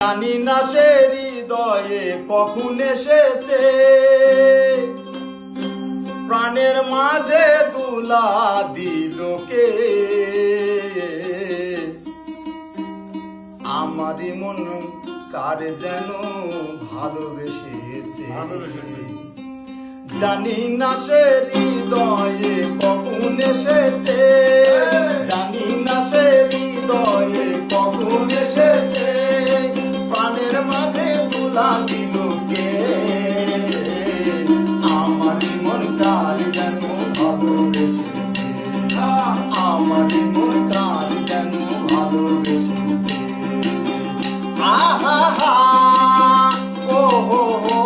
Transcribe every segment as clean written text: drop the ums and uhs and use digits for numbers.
জানি না সে হৃদয়ে কখন এসেছে, প্রাণের মাঝে দুলা দিল কে। আমারই মন কার যেন ভালোবেসেছে, জানি না সে হৃদয়ে কখন এসেছে, জানি না সে হৃদয়ে কখন এসেছে, প্রাণের মাঝে তুলা দিল কে। আমারই মন কার যেন ভালোবেসেছে, আমারই মন কার যেন ভালোবেসেছে। আহা হা ও হো হো,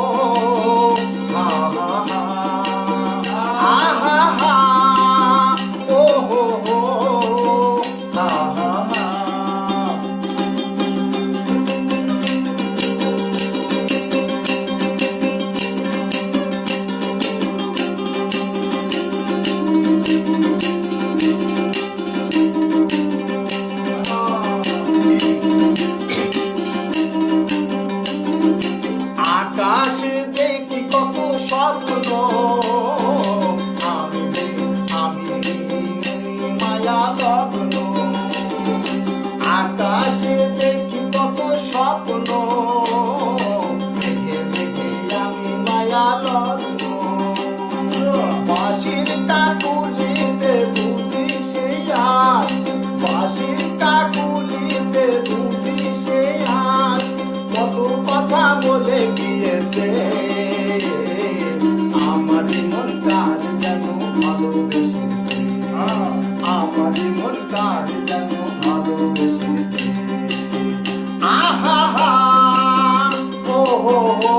আকাশে দেখি কত স্বপ্ন, আমি মায়া লগ্ন। আকাশে দেখি কত স্বপ্ন, আমি মায়া লগ্ন। বাঁশির কাকুলিতে বুঝি সে আজ, বাঁশির কাকুলিতে বুঝি সে আজ, কত কথা বলে গিয়েছে। আমারই মন কার যেন ভালোবেসেছে, আমারই মন কার যেন ভালোবেসেছে। আহা হা ও হো হো।